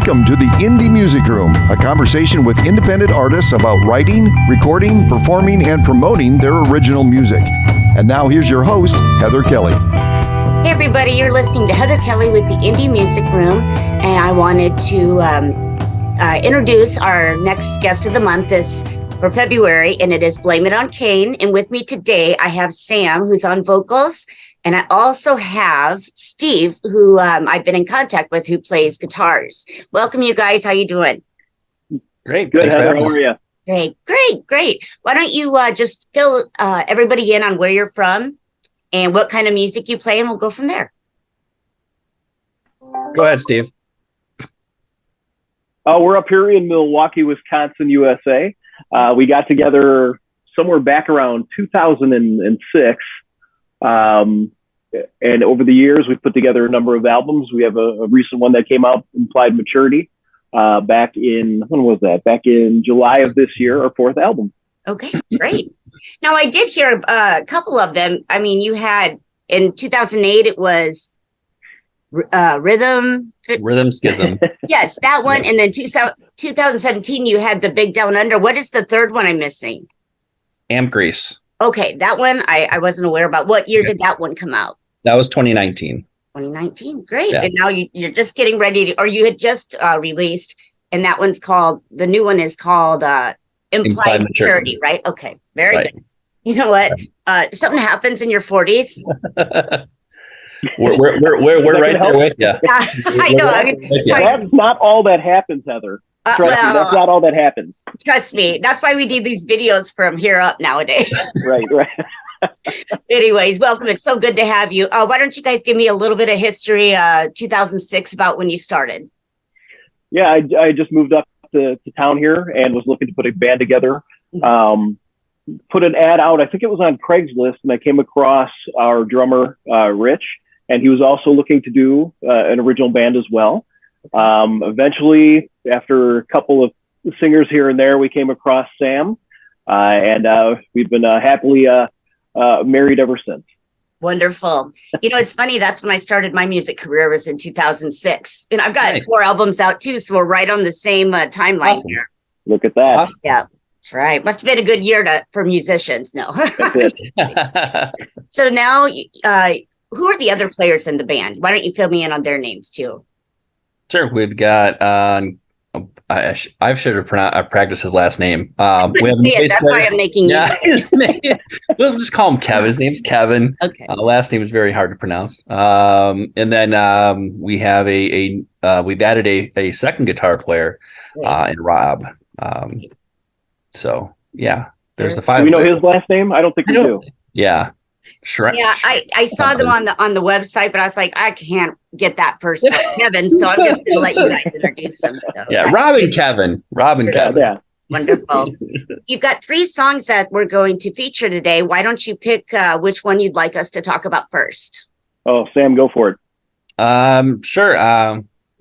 Welcome to the Indie Music Room, a conversation with independent artists about writing, recording, performing, and promoting their original music. And now here's your host, Heather Kelly. Hey everybody, you're listening to Heather Kelly with the Indie Music Room, and I wanted to introduce our next guest of the month for February, and it is Blame It On Cain. And with me today, I have Sam, who's on vocals, and I also have Steve, who I've been in contact with, who plays guitars. Welcome, you guys. How you doing? Great. Good, Heather. How are you? Great. Why don't you just fill everybody in on where you're from and what kind of music you play, and we'll go from there. Go ahead, Steve. We're up here in Milwaukee, Wisconsin, USA. We got together somewhere back around 2006. And over the years, we've put together a number of albums. We have a recent one that came out, Implied Maturity, back in July of this year, our fourth album. Okay, great. Now, I did hear a couple of them. I mean, you had, in 2008, it was Rhythm Schism. Yes, that one. And then 2017, you had the Big Down Under. What is the third one I'm missing? Amp Grease. Okay, that one I wasn't aware about. What year did that one come out? That was 2019. 2019, great. Yeah. And now you're just getting ready to, or you had just released, and that one's called, the new one is called Implied Maturity, right? Okay, very good. You know what? Something happens in your 40s. we're right there with you. I know. That's not all that happens, Heather. Trust me, that's not all that happens. Trust me. That's why we do these videos from here up nowadays. Right. Anyways, welcome. It's so good to have you. Why don't you guys give me a little bit of history, 2006, about when you started? Yeah, I just moved up to town here and was looking to put a band together. Put an ad out, I think it was on Craigslist, and I came across our drummer, Rich, and he was also looking to do an original band as well. Eventually, after a couple of singers here and there, we came across Sam, and we've been happily married ever since. Wonderful. You know, it's funny. That's when I started my music career, was in 2006. And I've got 4 albums out too, so we're right on the same timeline here. Look at that. Awesome. Yeah, that's right. Must have been a good year for musicians. No. That's it. So now, who are the other players in the band? Why don't you fill me in on their names too? Sure. We've got I should have practiced his last name. We have that's why I'm making you. We'll just call him Kevin. His name's Kevin. Okay. Last name is very hard to pronounce. And then we have we've added a second guitar player in Rob. So yeah, there's the 5. Do we know his last name? I don't think we do. Yeah. Sure. Yeah, I saw them on the website, but I was like, I can't get that first Kevin, so I'm just gonna let you guys introduce them. So, yeah, Rob and Kevin. Yeah. Wonderful. You've got 3 songs that we're going to feature today. Why don't you pick which one you'd like us to talk about first? Oh, Sam, go for it. Sure.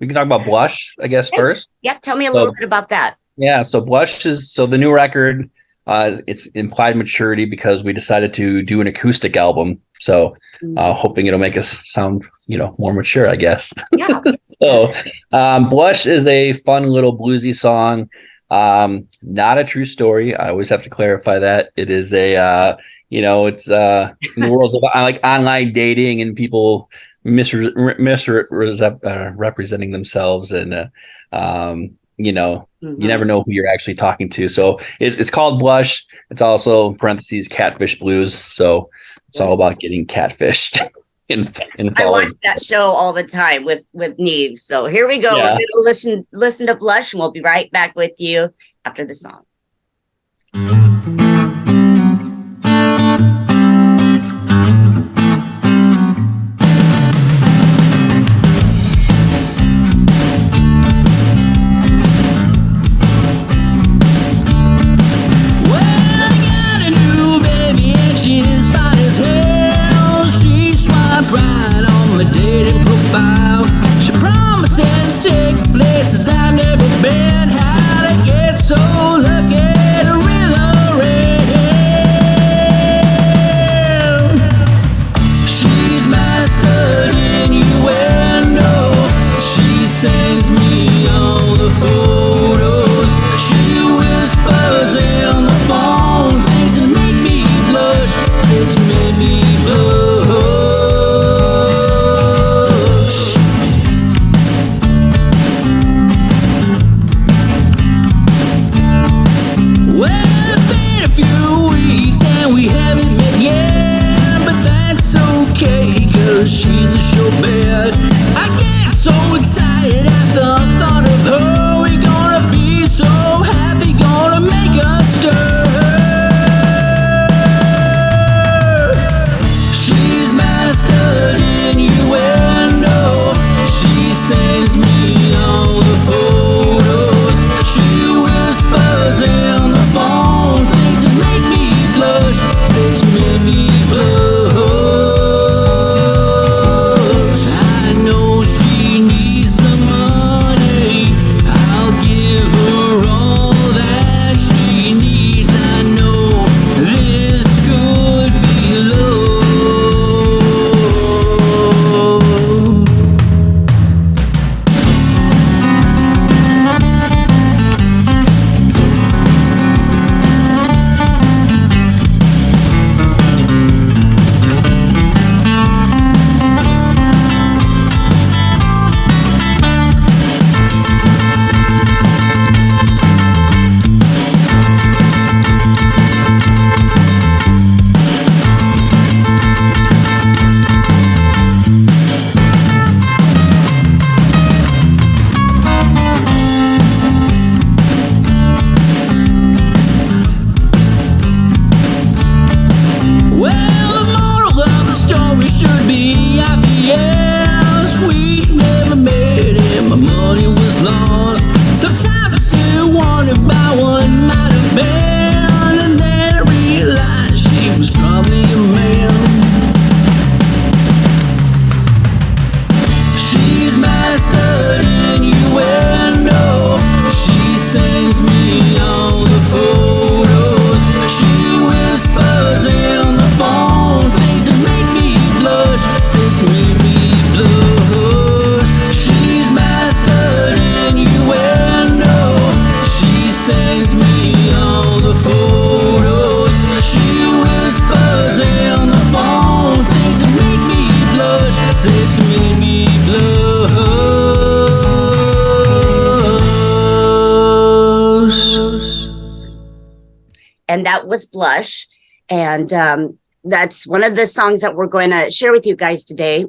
We can talk about Blush, I guess, first. Yep. Tell me a little bit about that. Yeah. So Blush is the new record. It's Implied Maturity because we decided to do an acoustic album. So hoping it'll make us sound, more mature, I guess. Yeah. So Blush is a fun little bluesy song. Not a true story. I always have to clarify that. It is it's in the world of like online dating and people misrepresenting themselves, and you never know who you're actually talking to. So it's called Blush. It's also, parentheses, Catfish Blues. So it's all about getting catfished. I watch that show all the time with Neve. So here we go. Yeah. We're going to listen to Blush, and we'll be right back with you after the song. Right on my dating profile. She promises to take places I've never been. How to get so lucky to reel her in. She's mastered innuendo. She sends me on she's a sure bet. I get so excited at the thought of her. We're gonna be so happy, gonna make us stir. She's mastered innuendo. She sends me all the photos. She whispers in the phone things that make me blush. This made me blush. I know she needs some money. I'll give her all that she needs. I know this could be love. Well, the moral of the story should be obvious. We never made it, my money was lost. Sometimes I still wonder about what might have been, and then I realized she was probably a man. She's mastered innuendo. She sends me all the photos. She whispers in the phone things that make me blush. Things that make me blush. She's mastered innuendo. She sends me all the photos. She whispers in the phone things that make me blush. Things that make me blush. And that was Blush. And that's one of the songs that we're going to share with you guys today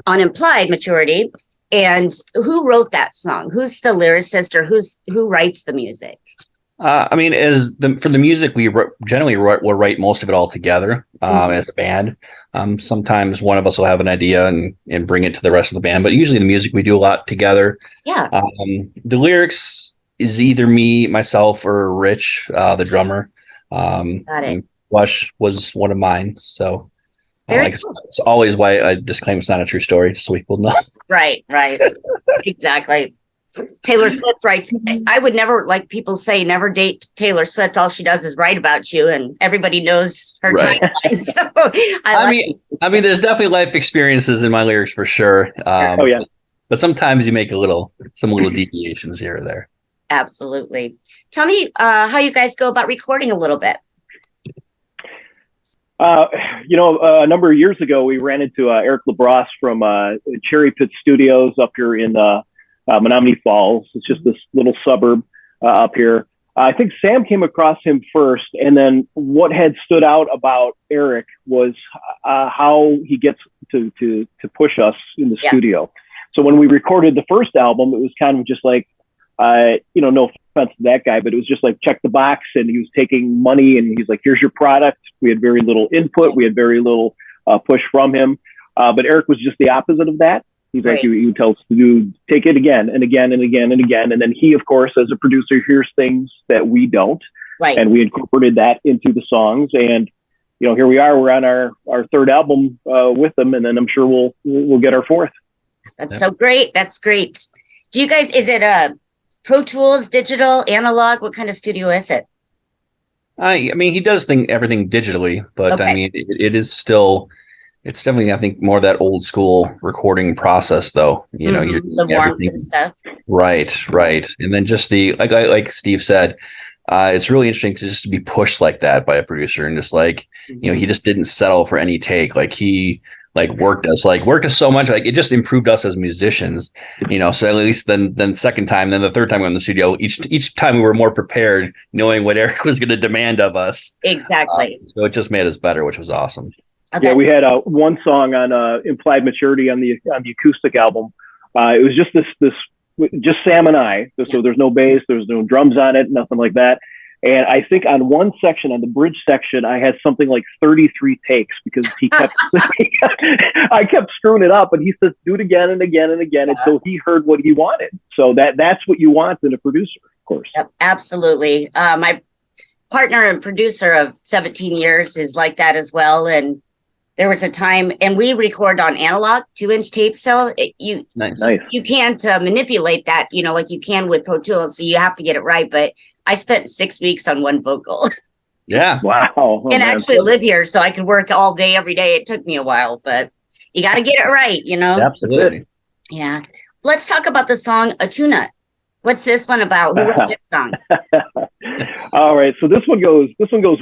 on Implied Maturity. And who wrote that song? Who's the lyricist, or who writes the music? I mean, for the music, we generally will write most of it all together as a band. Sometimes one of us will have an idea and bring it to the rest of the band, but usually the music we do a lot together. Yeah. The lyrics is either me, myself, or Rich, the drummer. Got it. Blush was one of mine. So Very it's always why I disclaim it's not a true story, so people know. Right. Exactly. Taylor Swift writes, I would never, like people say, never date Taylor Swift. All she does is write about you, and everybody knows her Right. timeline. So I mean, there's definitely life experiences in my lyrics for sure. Oh, yeah. But sometimes you make some little deviations here or there. Absolutely. Tell me how you guys go about recording a little bit. A number of years ago, we ran into Eric LaBrosse from Cherry Pit Studios up here in Menominee Falls. It's just this little suburb up here. I think Sam came across him first, and then what had stood out about Eric was how he gets to push us in the studio. So when we recorded the first album, it was kind of just like, no offense to that guy, but it was just like check the box, and he was taking money and he's like, here's your product. We had very little input. We had very little push from him. But Eric was just the opposite of that. He's like, he would tell us to take it again and again and again and again. And then he, of course, as a producer, hears things that we don't. Right. And we incorporated that into the songs. And, here we are. We're on our third album with them. And then I'm sure we'll get our fourth. That's so great. That's great. Do you guys, is it Pro Tools, digital, analog? What kind of studio is it? I mean, he does everything digitally, but Okay. I mean, it is still, it's definitely, I think, more that old school recording process, though. You're the warmth and stuff. Right. And then just like Steve said, it's really interesting to be pushed like that by a producer, and just he just didn't settle for any take. Like he worked us so much, it just improved us as musicians, so at least then second time, then the third time we were in the studio, each time we were more prepared, knowing what Eric was going to demand of us. Exactly. So it just made us better, which was awesome. Okay. Yeah, we had one song on Implied Maturity on the acoustic album. It was just just Sam and I. So there's no bass, there's no drums on it, nothing like that. And I think on one section, on the bridge section, I had something like 33 takes because he kept, I kept screwing it up, and he says, do it again and again and again until he heard what he wanted. So that's what you want in a producer, of course. Yep, absolutely. My partner and producer of 17 years is like that as well. And there was a time, and we record on analog 2-inch tape. So you can't manipulate that, like you can with Pro Tools. So you have to get it right. But I spent 6 weeks on one vocal. Yeah. Wow. Oh, and actually live here, so I could work all day, every day. It took me a while, but you got to get it right, Absolutely. Yeah. Let's talk about the song Atuna. What's this one about? Who wrote this song? All right. So this one goes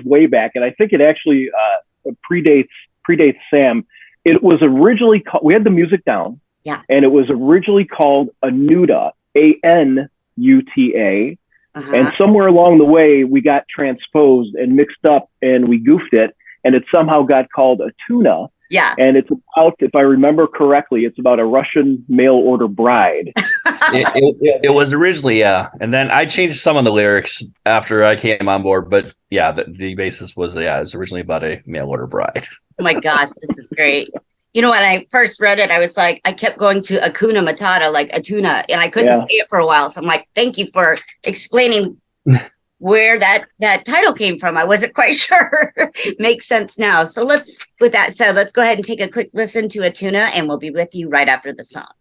way back, and I think it actually predates Sam. It was originally called, we had the music down. Yeah. And it was originally called Anuta, Anuta. And somewhere along the way, we got transposed and mixed up, and we goofed it, and it somehow got called Atuna. Yeah. And it's about, if I remember correctly, it's about a Russian mail order bride. It was originally, yeah. And then I changed some of the lyrics after I came on board. But yeah, the basis was, it was originally about a mail order bride. Oh my gosh, this is great. When I first read it, I was like, I kept going to Hakuna Matata, like Atuna, and I couldn't say it for a while. So I'm like, thank you for explaining where that title came from. I wasn't quite sure. Makes sense now. So with that said, let's go ahead and take a quick listen to Atuna, and we'll be with you right after the song.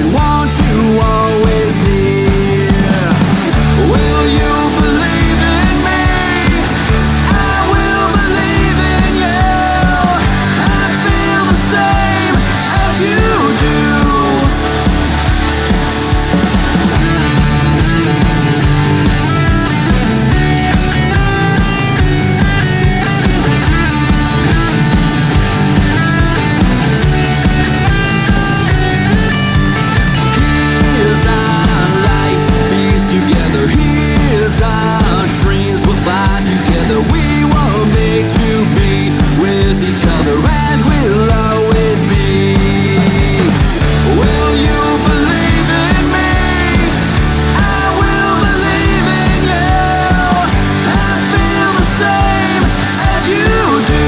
Won't you always near? Will you believe in me? I will believe in you. I feel the same as you do. Here's our life, pieced together. Here's our dreams, we'll fly together. We were made to be with each other, and we'll always be. Will you believe in me? I will believe in you. I feel the same as you do.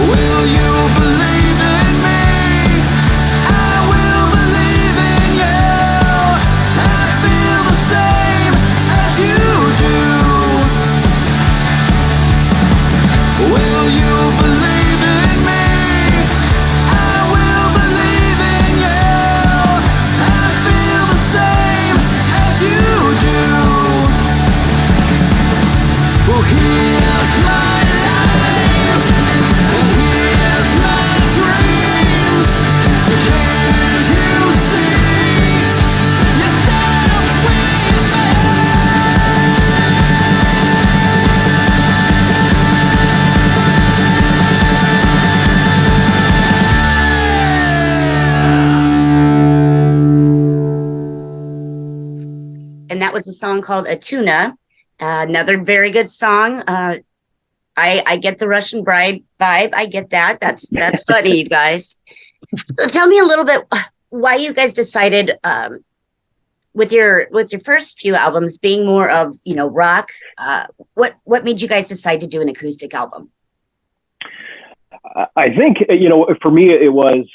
Will you believe in me? I will believe in you. I feel the same as you do. Will you believe in me? I will believe in you. I feel the same as you do. Well, here's my life, and here's my dreams. Can't you see yourself with me? And that was a song called Atuna. Another very good song. I get the Russian bride vibe. I get that. That's funny, you guys. So tell me a little bit why you guys decided with your first few albums being more of rock. What made you guys decide to do an acoustic album? I think, for me, it was,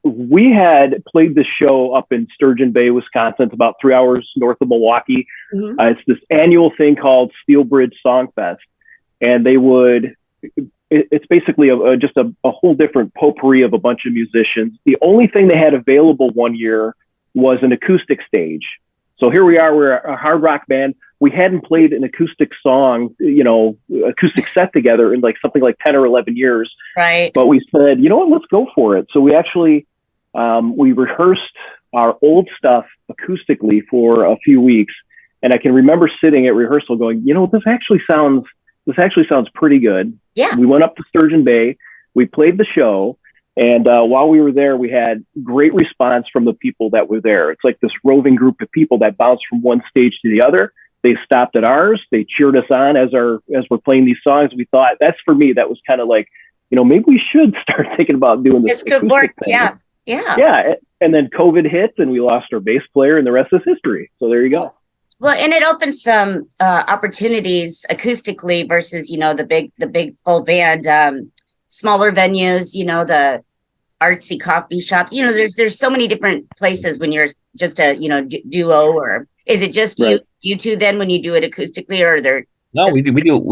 we had played this show up in Sturgeon Bay, Wisconsin. It's about 3 hours north of Milwaukee. Mhm. It's this annual thing called Steel Bridge Song Fest. And it's basically just a whole different potpourri of a bunch of musicians. The only thing they had available one year was an acoustic stage. So here we are, we're a hard rock band. We hadn't played an acoustic song, acoustic set together in like something like 10 or 11 years. Right. But we said, you know what, let's go for it. So we actually, we rehearsed our old stuff acoustically for a few weeks. And I can remember sitting at rehearsal going, this actually sounds pretty good. Yeah. We went up to Sturgeon Bay, we played the show. And while we were there, we had great response from the people that were there. It's like this roving group of people that bounced from one stage to the other. They stopped at ours. They cheered us on as we're playing these songs. We thought, that was kind of like, maybe we should start thinking about doing this. This could work. Thing. Yeah. Yeah. And then COVID hit and we lost our bass player and the rest is history. So there you go. Well, and it opens some opportunities acoustically versus, the big full band, smaller venues, the artsy coffee shop. There's so many different places when you're just a, duo, or is it just right. you two then when you do it acoustically, or they're No, we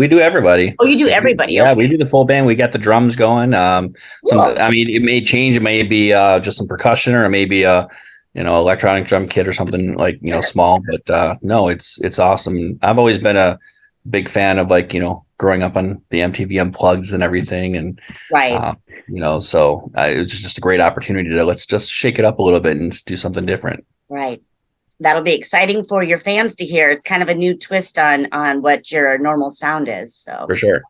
do everybody. Oh, you do everybody. Yeah, okay. We do the full band. We got the drums going. Cool. It may change. It may be just some percussion, or maybe electronic drum kit or something like small. But no, it's awesome. I've always been a big fan of growing up on the MTV Unplugged and everything, and right. So it was just a great opportunity to let's just shake it up a little bit and do something different. Right. That'll be exciting for your fans to hear. It's kind of a new twist on what your normal sound is. So for sure.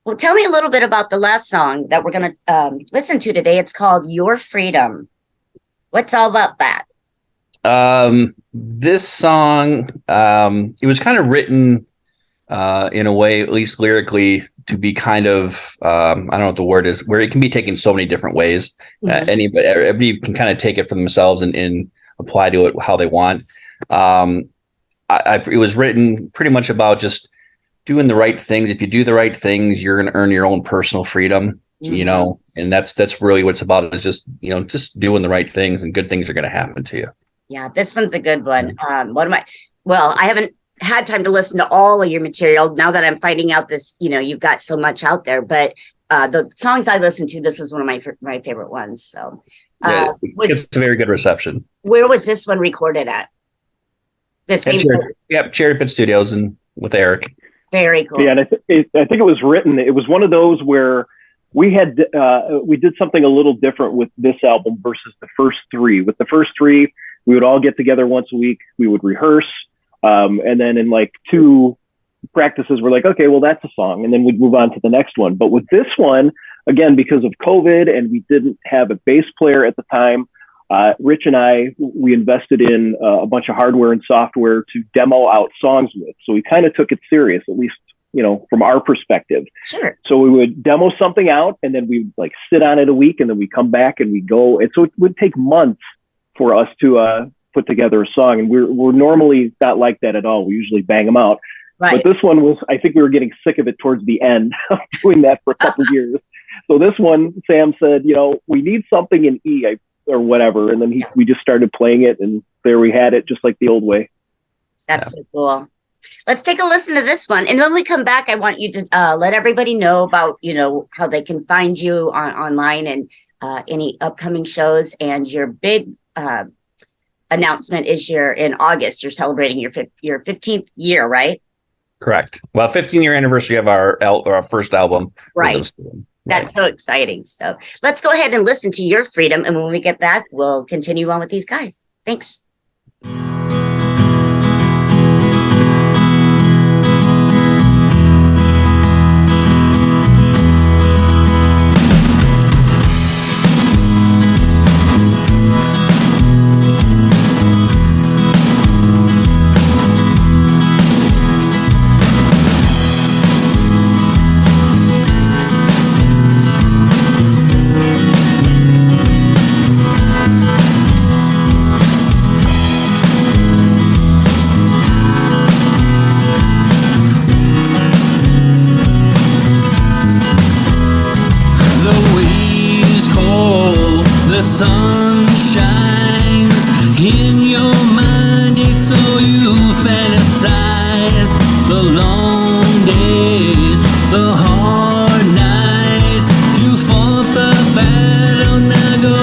Well, tell me a little bit about the last song that we're going to listen to today. It's called Your Freedom. What's all about that? This song, it was kind of written in a way, at least lyrically, to be kind of, I don't know what the word is, where it can be taken so many different ways. Mhm. Everybody can kind of take it for themselves and apply to it how they want. It was written pretty much about just doing the right things. If you do the right things, you're going to earn your own personal freedom, and that's really what it's about, is just doing the right things, and good things are going to happen to you. Yeah, this one's a good one. I haven't had time to listen to all of your material now that I'm finding out this, you've got so much out there, but the songs I listened to, this is one of my favorite ones. So it's a very good reception. Where was this one recorded at? The same. Cherry Pit Studios and with Eric. Very cool. Yeah, and I think it was written. It was one of those where we did something a little different with this album versus the first three. With the first three, we would all get together once a week. We would rehearse, and then in like 2 practices, we're like, okay, well, that's a song, and then we'd move on to the next one. But with this one, again, because of COVID and we didn't have a bass player at the time, Rich and we invested in a bunch of hardware and software to demo out songs with. So we kind of took it serious, at least, from our perspective. Sure. So we would demo something out, and then we'd sit on it a week, and then we come back and we go. And so it would take months for us to put together a song. And we're normally not like that at all. We usually bang them out. Right. But this one I think we were getting sick of it towards the end of doing that for a couple of years. So this one, Sam said, we need something in E or whatever. And then we just started playing it, and there we had it, just like the old way. That's so cool. Let's take a listen to this one. And when we come back, I want you to let everybody know about, how they can find you online and any upcoming shows. And your big announcement is in August. You're celebrating your 15th year, right? Correct. Well, 15-year anniversary of our first album. Right. That's so exciting. So let's go ahead and listen to Your Freedom. And when we get back, we'll continue on with these guys. Thanks. sun shines in your mind, it's so you fantasize the long days, the hard nights. You fought the battle, now go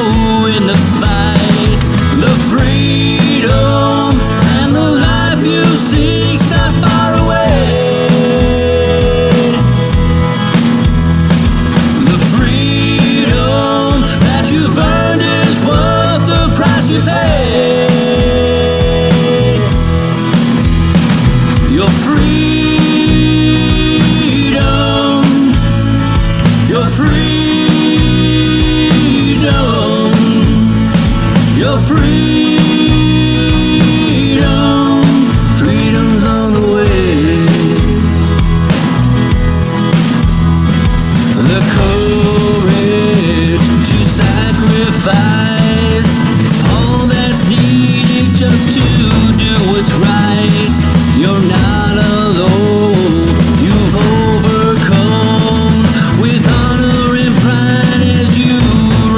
in the fight. The freedom and the life you seek's not far away. The freedom that you've earned is worth the price you pay. Your freedom, your freedom, your freedom, freedom's on the way. The courage to sacrifice all that's needed just to do what's right. You're not alone, you've overcome with honor and pride as you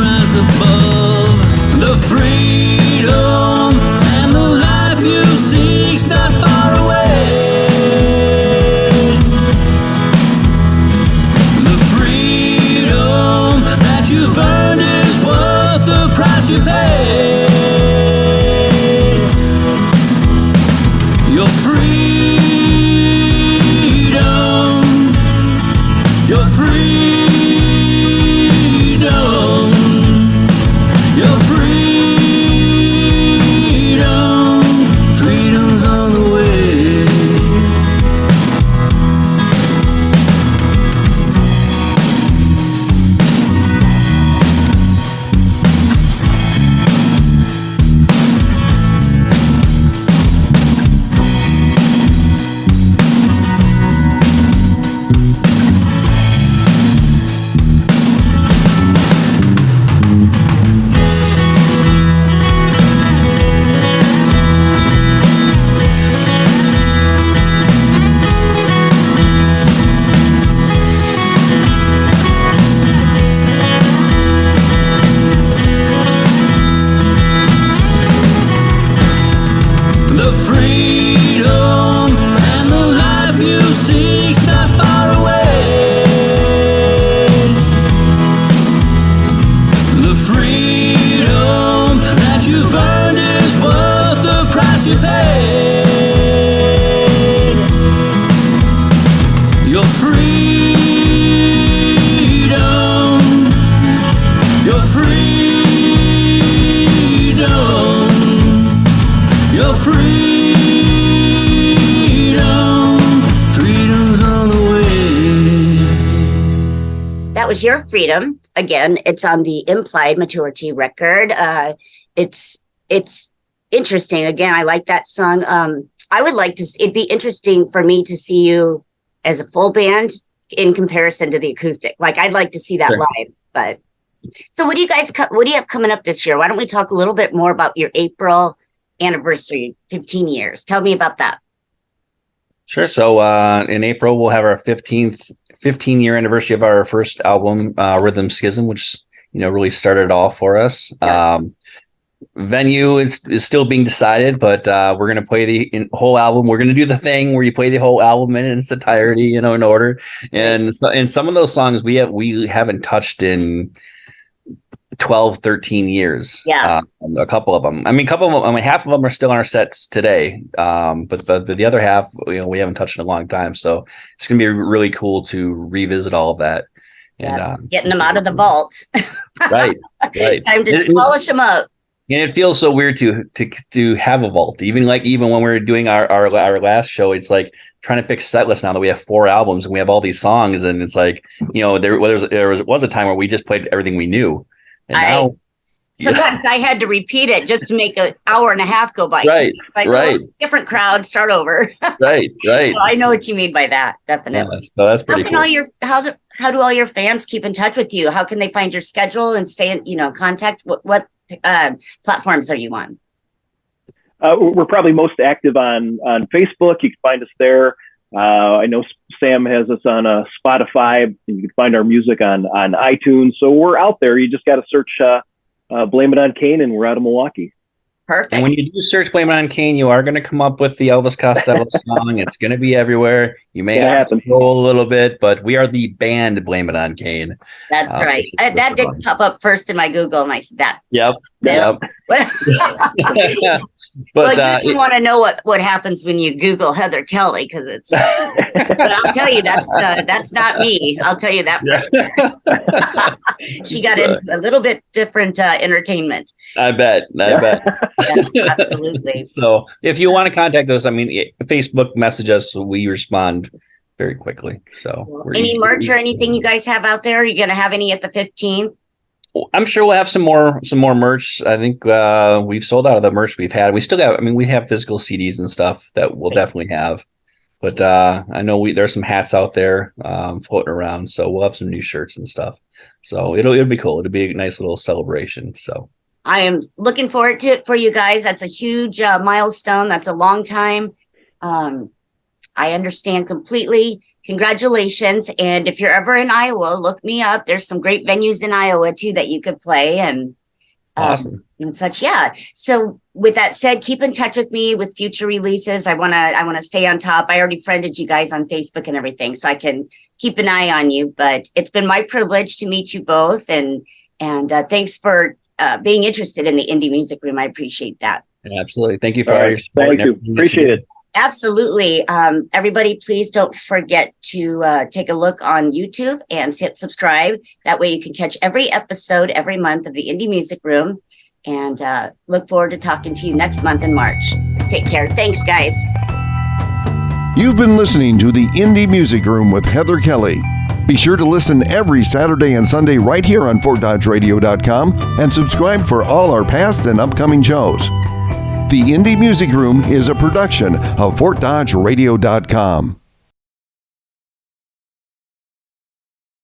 rise above. The freedom and the life you seek's not far away. The freedom that you've earned is worth the price you pay. Your freedom, your freedom, your freedom, freedom's on the way. The freedom and the life you seek's not far away. The freedom that you've earned is worth the price you pay. Your freedom, your freedom, your freedom, freedom's on the way. That was Your Freedom. Again, it's on the Implied Maturity record. It's interesting. Again, I like that song. I would like to, it'd be interesting for me to see you as a full band in comparison to the acoustic. Like, I'd like to see that Sure. live. But so what do you guys, what do you have coming up this year? Why don't we talk a little bit more about your April anniversary, 15 years? Tell me about that. Sure. So in April, we'll have our 15-year anniversary of our first album, Rhythm Schism, which really started it all for us. Yeah. Venue is still being decided, but we're going to play the whole album. We're going to do the thing where you play the whole album in its entirety, in order. And some of those songs we haven't touched in 12, 13 years. Yeah. A couple of them. Half of them are still on our sets today. But the other half, we haven't touched in a long time. So it's going to be really cool to revisit all of that. Yeah. And Getting them out of the vault. right. Time to polish them up. And it feels so weird to have a vault. Even when we were doing our last show, it's like trying to pick set lists now that we have 4 albums and we have all these songs, and it's like, there was a time where we just played everything we knew. And now sometimes I had to repeat it just to make an hour and a half go by. Right. It's like, right. Different crowd, start over. Right. So I know what you mean by that. Definitely. Yeah, so that's pretty cool. How do all your fans keep in touch with you? How can they find your schedule and stay in, contact? What platforms are you on? We're probably most active on Facebook. You can find us there. I know Sam has us on Spotify. You can find our music on iTunes. So we're out there. You just got to search Blame It On Cain, and we're out of Milwaukee. Perfect. And when you do search Blame It On Cain, you are going to come up with the Elvis Costello song. It's going to be everywhere. You may have to scroll a little bit, but we are the band Blame It On Cain. That's right. That did pop up first in my Google, and I said that. Yep. But you want to know what happens when you Google Heather Kelly, because it's. But I'll tell you, that's not me. I'll tell you that. She got into a little bit different entertainment. I bet. Yeah, absolutely. So if you want to contact us, I mean, Facebook message us. We respond very quickly. So any merch or anything you guys have out there? Are you going to have any at the 15th? I'm sure we'll have some more merch. I think we've sold out of the merch we've had. We still got, I mean, we have physical CDs and stuff that we'll definitely have. But I know there's some hats out there floating around, so we'll have some new shirts and stuff. So it'll be cool. It'll be a nice little celebration. So I am looking forward to it for you guys. That's a huge milestone. That's a long time. I understand completely. Congratulations. And if you're ever in Iowa, look me up. There's some great venues in Iowa too that you could play and awesome and such. Yeah. So with that said, keep in touch with me with future releases. I want to stay on top. I already friended you guys on Facebook and everything, so I can keep an eye on you. But it's been my privilege to meet you both. And thanks for being interested in the Indie Music Room. I appreciate that. Absolutely. Thank you for all your support. Thank you. Appreciate it. Absolutely. Everybody, please don't forget to take a look on YouTube and hit subscribe. That way you can catch every episode every month of the Indie Music Room. And look forward to talking to you next month in March. Take care. Thanks, guys. You've been listening to the Indie Music Room with Heather Kelly. Be sure to listen every Saturday and Sunday right here on FortDodgeRadio.com and subscribe for all our past and upcoming shows. The Indie Music Room is a production of FortDodgeRadio.com.